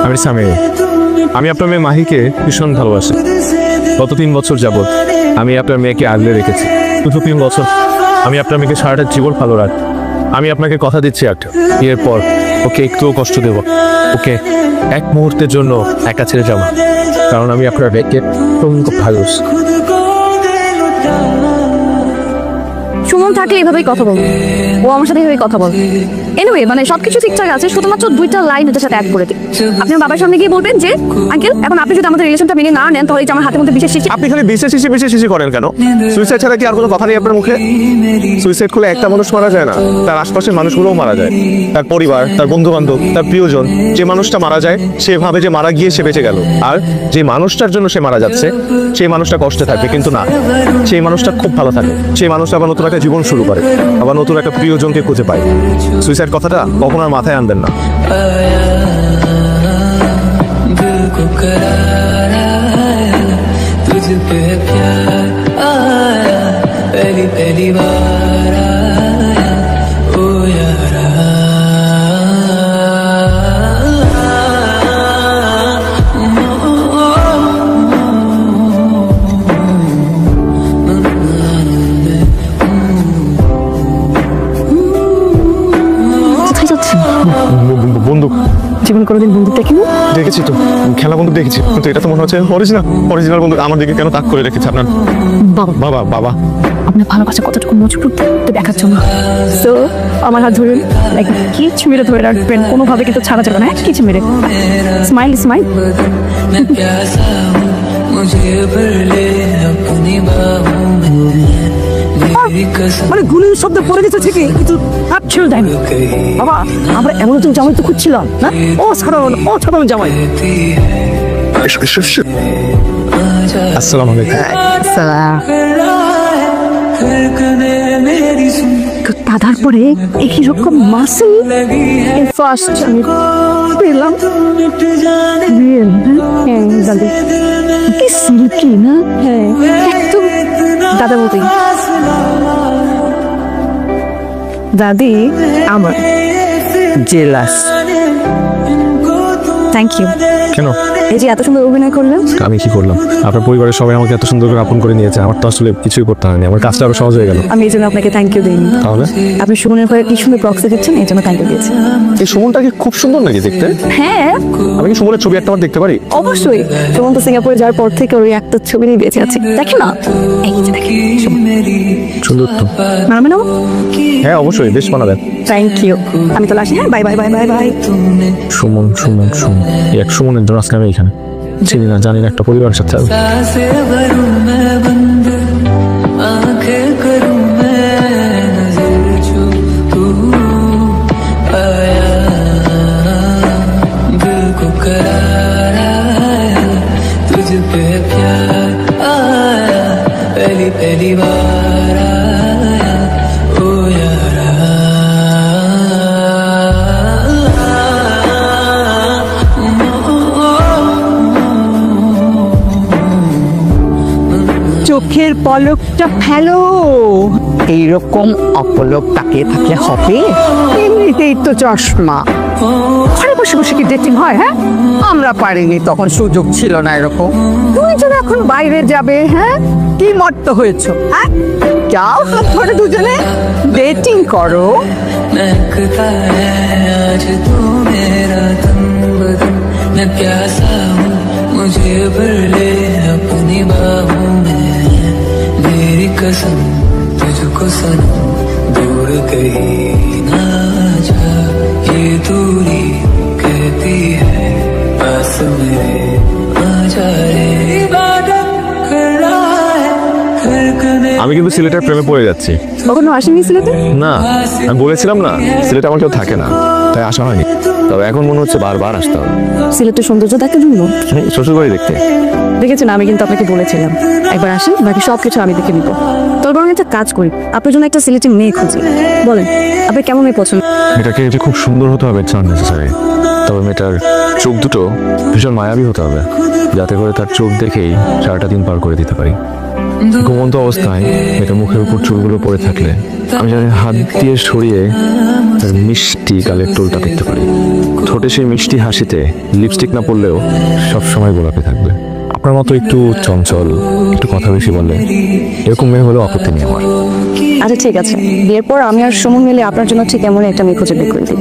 আমি সামি। আমি আপনার মেয়ে মাহিকে ভীষণ ভালোবাসি। গত 3 বছর যাবত আমি আপনার মেয়েকে আগলে রেখেছি। 3 বছর আমি আপনার মেয়েকে সারাটা জীবন ভালো রাখবো। আমি আপনাকে কথা দিচ্ছি একটা, এরপর ওকে একটুও কষ্ট দেব, ওকে এক মুহূর্তের জন্য একা ছেড়ে যাব, কারণ আমি আপনার মেয়েকে খুব ভালোবাসি। সুমন থাকলে এভাবেই কথা বলবো, ও আমার সাথে এভাবেই কথা বলবে। এনিওয়ে মানে সবকিছু ঠিকঠাক আছে, শুধুমাত্র 2টা লাইন এটার সাথে অ্যাড করে দিই। আপনি বাবার সামনে গিয়ে বলবেন যে আঙ্কেল, এখন আপনি যদি আমাদের রিলেশনটা মেনে না নেন তাহলে এটা আমার হাতের মধ্যে বিশেষ শিশি। আপনি খালি বিশেষ শিশি করেন কেন? সুইসাইড ছাড়া কি আর কোনো কথা নেই আপনার মুখে? সুইসাইড করলে একটা মানুষ মারা যায় না, তার আশপাশের মানুষগুলোও মারা যায়। তার পরিবার, তার বন্ধু বান্ধব, তার প্রিয়জন। যে মানুষটা মারা যায় সে ভাবে যে মারা গিয়ে সে বেঁচে গেল, আর যে মানুষটার জন্য সে মারা যাচ্ছে সেই মানুষটা কষ্টে থাকে, কিন্তু না, সেই মানুষটা খুব ভালো থাকে। সেই মানুষটা আবার নতুন একটা জীবন শুরু করে, আবার নতুন একটা প্রিয়জনকে খুঁজে পায়। সুইসাইড কথাটা কখনো আর মাথায় আনবেন না। বন্দুক জীবন কোনোদিন বন্দুক দেখিনি? দেখেছি তো, খেলা বন্দুক দেখেছি, কিন্তু এটা তো মনে হচ্ছে অরিজিনাল বন্দুক। আমার দিকে কেন তাক করে রেখেছে আপনার বাবা? বাবা আপনার ভালোবাসা কতটুকু মজবুত দেখার জন্য। সো আমার হাত ধরুন, লাইক কিছু মেরে ধরে রাখবেন, কোনোভাবে কিন্তু ছাড়া যাবে না। কিছু মেরে স্মাইল। মানে গুলির শব্দ পড়ে গেছে ঠিকই, কিন্তু ছিল টাইম। বাবা আমরা এমন একজন জামাই তো খুঁজছিলাম না, অসাধারণ জামাই। আসসালামু আলাইকুম। দাদার পরে একই রকম মাসেল ফার্স্ট আমি পেলাম। কি সিল্কি না? হ্যাঁ একদম দাদা বলতে। দাদি আমার জেলাস। Thank you. কেন? এই যে এত সুন্দর অভিনয় করলেন। আমি কি করলাম? আপনার পরিবারের সবাই আমাকে এত সুন্দর করে আপন করে নিয়েছে, আমার তো আসলে কিছুই করতে হয়নি, আমার কাজটা আরো সহজ হয়ে গেল। আমি এই জন্য আপনাকে থ্যাংক ইউ দিইনি। তাহলে আপনি সুমনের হয়ে কি সুন্দর প্রক্সি দিচ্ছেন, এই জন্য থ্যাংক ইউ দিয়েছি। এই সুমনটা কি খুব সুন্দর নাকি দেখতে? হ্যাঁ। আমি কি সুমনের ছবি একটা দেখতে পারি? অবশ্যই। সুমন তো সিঙ্গাপুরে যাওয়ার পর থেকে ওই একটা ছবি নিয়ে বেঁচে আছে, দেখেন না? এই যে দেখেন, সুন্দর তো। মানাবে না? হ্যাঁ অবশ্যই, বেশ মানাবেন। Thank you. আমি তো আসি। হ্যাঁ বাই। সুমন এক সুমনের জন্য আজকে আমি এখানে চিনি না জানি না একটা পরিবারের সাথে চোখের পলকটা ফেলো। এইরকম অপলক তাকিয়ে থাকলে হবে? এমনিতেই তো চশমা। ঘরে বসে বসে কি ডেটিং হয়? হ্যাঁ আমরা পারিনি, তখন সুযোগ ছিল না এরকম। তুমি যেন এখন বাইরে যাবে, হ্যাঁ কি মত্ত হয়েছো? হ্যাঁ যাও হাত ধরে দুজনে ডেটিং করো। मुझे भर ले अपनी बाहों में, मेरी कसम तुझको सनम, दूर कहीं ना जा। ये दूरी कहती है पास मेरे आ जा रे। इबादत कर रहा है धड़कने। আমি কিন্তু সিলেটের প্রেমে পড়ে যাচ্ছি। কখনো আসেনি সিলেটে? না, আমি বলেছিলাম না সিলেটে আমার কেউ থাকে না, তাই আসা হয়নি। তবে এখন মনে হচ্ছে বারবার আসতে হবে। সিলেটের সৌন্দর্য দেখার জন্য? শ্বশুর বাড়ি দেখতে। দেখেছেন, আমি কিন্তু আপনাকে বলেছিলাম একবার আসেন, বাকি সবকিছু আমি দেখে নিব। তোর বরং একটা কাজ করি, আপনার জন্য একটা সিলেটি মেয়ে খুঁজি। বলেন আপনি কেমন মেয়ে পছন্দ? মেয়েটাকে যে খুব সুন্দর হতে হবে ইটস নট নেসেসারি, তবে মেয়েটার চোখ দুটো ভীষণ মায়াবী হতে হবে, যাতে করে তার চোখ দেখেই সারাটা দিন পার করে দিতে পারি। ঘুমন্ত অবস্থায় মেয়েটার মুখের উপর চুলগুলো পড়ে থাকলে আমি যাতে হাত দিয়ে সরিয়ে তার মিষ্টি গালের টোলটা দেখতে পারি। ঠোঁটে সেই মিষ্টি হাসিতে লিপস্টিক না পরলেও সবসময় গোলাপি থাকবে। আপনার মতো একটু চঞ্চল, একটু কথা বেশি বলে, এরকম মেয়ে হলেও আপত্তি নেই আমার। আচ্ছা ঠিক আছে, বিয়ের পর আমি আর সুমন মিলে আপনার জন্য ঠিক এমন একটা মেয়ে খুঁজে বের করে দিব।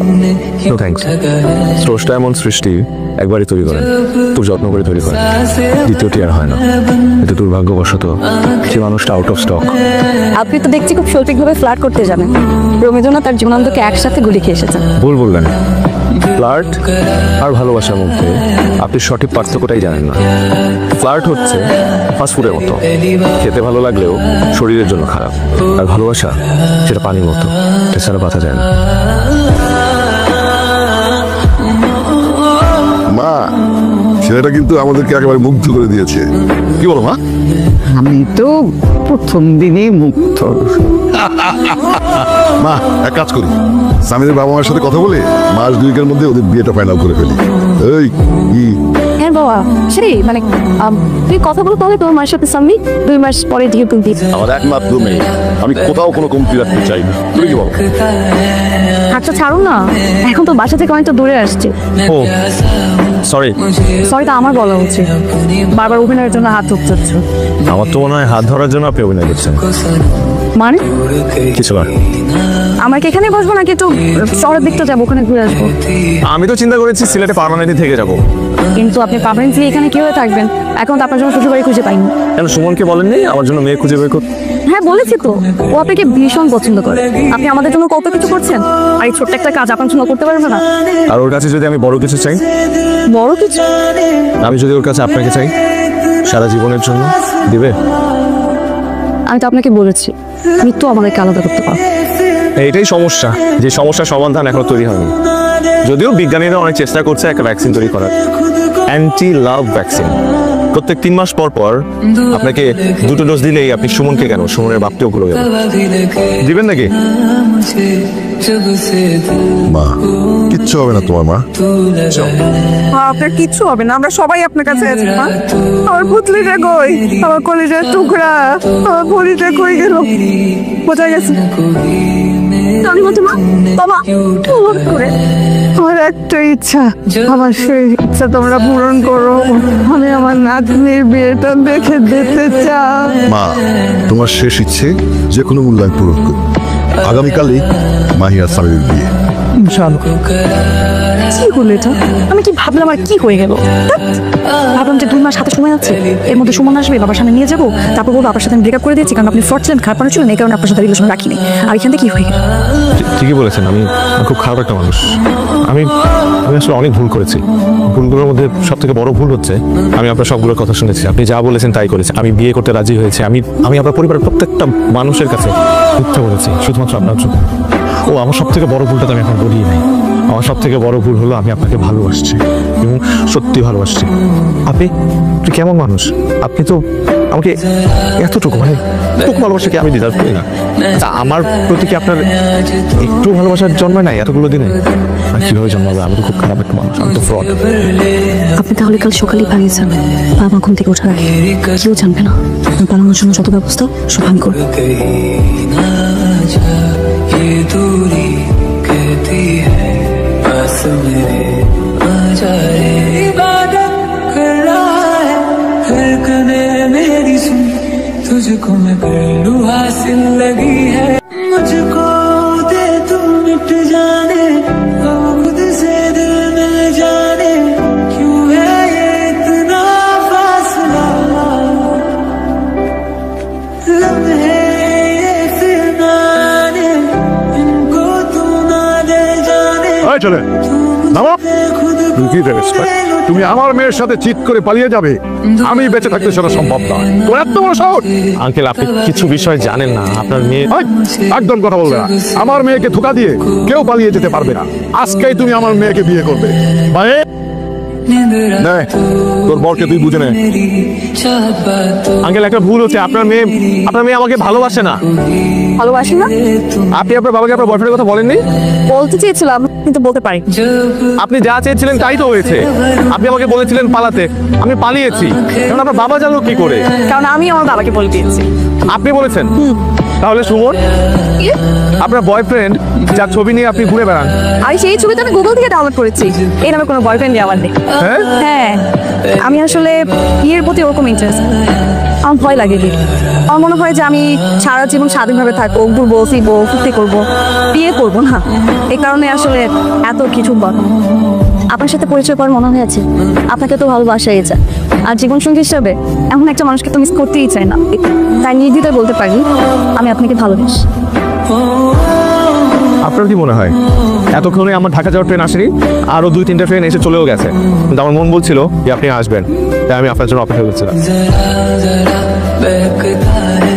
No thanks. স্রষ্টা এমন সৃষ্টি একবারই তৈরি করেন, খুব যত্ন করে তৈরি করেন, দ্বিতীয়টি আর হয় না। এতে দুর্ভাগ্যবশত যে মানুষটা আউট অফ স্টক। আপনি তো দেখছি খুব সঠিকভাবে ফ্লার্ট করতে জানেন। রবীন্দ্রনাথ আর জীবনানন্দকে একসাথে গুলি খেয়ে এসেছেন। ভুল বললেন। ফ্লার্ট আর ভালোবাসার মধ্যে আপনি সঠিক পার্থক্যটাই জানেন না। ফ্লার্ট হচ্ছে ফাস্টফুডের মতো, খেতে ভালো লাগলেও শরীরের জন্য খারাপ। আর ভালোবাসা সেটা পানির মতো, এছাড়া বাঁচা যায় না। মা, ছেলেটা কিন্তু আমাদেরকে একেবারে মুগ্ধ করে দিয়েছে। কি বলো মা? আমি তো প্রথম দিনেই মুগ্ধ। মা, এক কাজ করি, স্বামীদের বাবা মায়ের সাথে কথা বলে মাস দুয়েকের মধ্যে ওদের বিয়েটা ফাইনাল করে ফেলি। এই কি? হ্যাঁ বাবা, সেই মানে তুই কথা বল তাহলে তোমার মায়ের সাথে সামনে 2 মাস পরে দিয়ে তুলবি। আমার একমাত্র মেয়ে, আমি কোথাও কোনো কমতি রাখতে চাই না। তুমি কি বলো? আচ্ছা ছাড়ুন না, এখন তো বাসা থেকে অনেকটা দূরে আসছে। ও সরি। সরি তো আমার বলা উচিত, বারবার অভিনয়ের জন্য হাত উঠতেছ। আমার তো মনে হয় হাত ধরার জন্য আপনি অভিনয় করছেন। মানে কিছু না। আমরা কি এখানে বসবো নাকি একটু শহরের দিকটা যাবো, ওখানে ঘুরে আসবো? আমি তো চিন্তা করেছি সিলেটে পার্মানেন্টলি থেকে যাব। কিন্তু আপনি পার্মানেন্টলি এখানে কিভাবে থাকবেন? এখন তো আপনার জন্য শ্বশুরবাড়ি খুঁজে পাইনি। কেন সুমনকে বলেননি আমার জন্য মেয়ে খুঁজে বের করতে? হ্যাঁ বলেছি তো, ও আপনাকে ভীষণ পছন্দ করে। আপনি আমাদের জন্য কত কিছু করছেন, আর এই ছোট্ট একটা কাজ আপনার জন্য করতে পারবে না? আর ওর কাছে যদি আমি বড় কিছু চাই? বড় কিছু? আমি যদি ওর কাছে আপনাকে চাই সারা জীবনের জন্য, দিবে? আমি তো আপনাকে বলেছি মৃত্যু আমাদেরকে আলাদা করতে পারবে। এইটাই সমস্যা, যে সমস্যার সমাধান এখনো তৈরি হয়নি। যদিও বিজ্ঞানীরা অনেক চেষ্টা করছে একটা ভ্যাকসিন তৈরি করার, অ্যান্টি লাভ ভ্যাকসিন। প্রত্যেক 3 মাস পর পর আপনাকে 2টো ডোজ দিলেই আপনি সুমনকে কেন, সুমনের বাপকেও ভুলে যাবেন। দিবেন নাকি? মা, কিচ্ছু হবে না তোমার মা। আপনার কিচ্ছু হবে না, আমরা সবাই আপনার কাছে আছি। মা, আমার পুতলিটা কই? আমার কলিজার টুকরা, আমার পরিটা কই গেল? বোঝা গেছে। আমি বলছি মা, বাবা ফোন করে আমার একটা ইচ্ছা, আমার সেই ইচ্ছা তোমরা পূরণ করো। আমি আমার নাতনির বিয়েটা দেখে দিতে চাই। মা, তোমার শেষ ইচ্ছে যে কোনো মূল্যায়ন পূরণ করো। আগামীকালই মাহিয়া স্বামীদের বিয়ে। কি হলো এটা? আমি কি ভাবলাম আর কি হয়ে গেল? ভাবলাম যে 2 মাস হাতে সময় আছে, এর মধ্যে সুমন আসবে, বাবার সামনে নিয়ে যাবো, তারপর বলবো বাবার সাথে ব্রেকআপ করে দিয়েছি কারণ আপনি ফ্রড ছিলেন, খারাপ মানুষ ছিলেন, এই কারণে আপনার সাথে রিলেশন রাখিনি। আর এখান থেকে কি হয়ে গেল? ঠিকই বলেছেন, আমি খুব খারাপ একটা মানুষ। আমি আসলে অনেক ভুল করেছি। ভুলগুলোর মধ্যে সব থেকে বড় ভুল হচ্ছে আমি আপনার সবগুলোর কথা শুনেছি, আপনি যা বলেছেন তাই করেছি। আমি বিয়ে করতে রাজি হয়েছি, আমি আপনার পরিবারের প্রত্যেকটা মানুষের কাছে মিথ্যা বলেছি শুধুমাত্র আপনার জন্য। ও আমার সব থেকে বড় ভুলটা তো আমি এখন বলিই নাই। আমার সব থেকে বড় ভুল হলো আমি আপনাকে ভালোবাসছি এবং সত্যি ভালোবাসছি। আপনি কেমন মানুষ? আপনি তো আমাকে এতটুকু ভালোবাসাকে আমি ডিজার্ভ করি না। তা আমার প্রতি কি আপনার একটু ভালোবাসার জন্মায় নাই এতগুলো দিনে? আর কিভাবে জন্মাবে? আমি তো খুব খারাপ একটা মানুষ, আমি তো ফ্রড। আপনি তাহলে কাল সকালে পালিয়েছেন, বাবা ঘুম থেকে ওঠার আগে কেউ জানবে না। পালানোর জন্য যত ব্যবস্থা সব আমি করবো। दूरी कहती है पास मेरे आ जा रे, इबादत कर रहा है धड़कने मेरी सुन, तुझको मैं कर लूं हासिल लगी है, मुझको दे तू मिट जाने, अब खुद से दिल मिल जाने, क्यों है ये इतना फासला, लम्हे চলে নামো। তুমি আমার মেয়ের সাথে চিট করে পালিয়ে যাবে? আমি বেঁচে থাকতে সেটা সম্ভব নয়। তোর এত বড় সাহস! আঙ্কেল, আপনি কিছু বিষয় জানেন না। আপনার মেয়ে একদম কথা বলবে না। আমার মেয়েকে ধোঁকা দিয়ে কেউ পালিয়ে যেতে পারবে না। আজকেই তুমি আমার মেয়েকে বিয়ে করবে। তোর বরকে তুই বুঝে নে। আঙ্কেল, একটা ভুল হচ্ছে। আপনার মেয়ে আমাকে ভালোবাসে না। ভালোবাসি না? আপনি আপনার বাবাকে আপনার বয়ফ্রেন্ডের কথা বলেননি? বলতে চেয়েছিলাম কিন্তু বলতে পারি। আপনি যা চেয়েছিলেন তাই তো হয়েছে। আপনি আমাকে বলেছিলেন পালাতে, আমি পালিয়েছি। এখন আপনার বাবা জানলো কি করে? কারণ আমি আমার বাবাকে বলে দিয়েছি। আপনি বলেছেন? তাহলে সুমন কি? আপনার বয়ফ্রেন্ড যার ছবি নিয়ে আপনি ঘুরে বেড়ান। আর সেই ছবিটা আমি গুগল থেকে ডাউনলোড করেছি। এই নামে কোনো বয়ফ্রেন্ড আমার নেই। হ্যাঁ হ্যাঁ, আমি আসলে বিয়ের প্রতি ওরকম ইন্টারেস্ট। আমার ভয় লাগে বিয়ে। আমার মনে হয় যে আমি সারা জীবন স্বাধীনভাবে থাকবো, ঘুরবো ফিরবো ফুর্তি করবো, বিয়ে করবো না। এই কারণে আসলে এত কিছু বল। আপনার সাথে পরিচয় করার মনে হয়েছে আপনাকে তো ভালোবাসাই যায়, আর জীবনসঙ্গী হিসাবে এমন একটা মানুষকে তো মিস করতেই চাই না। তাই নির্দ্বিধায় বলতে পারি আমি আপনাকে ভালোবাসি। আপনার কি মনে হয় এতক্ষণে আমার ঢাকা যাওয়ার ট্রেন আসেনি, আরো 2-3টা ট্রেন এসে চলেও গেছে, কিন্তু আমার মন বলছিল যে আপনি আসবেন, তাই আমি আপনার জন্য অপেক্ষা করছিলাম। जरा जरा बहकता है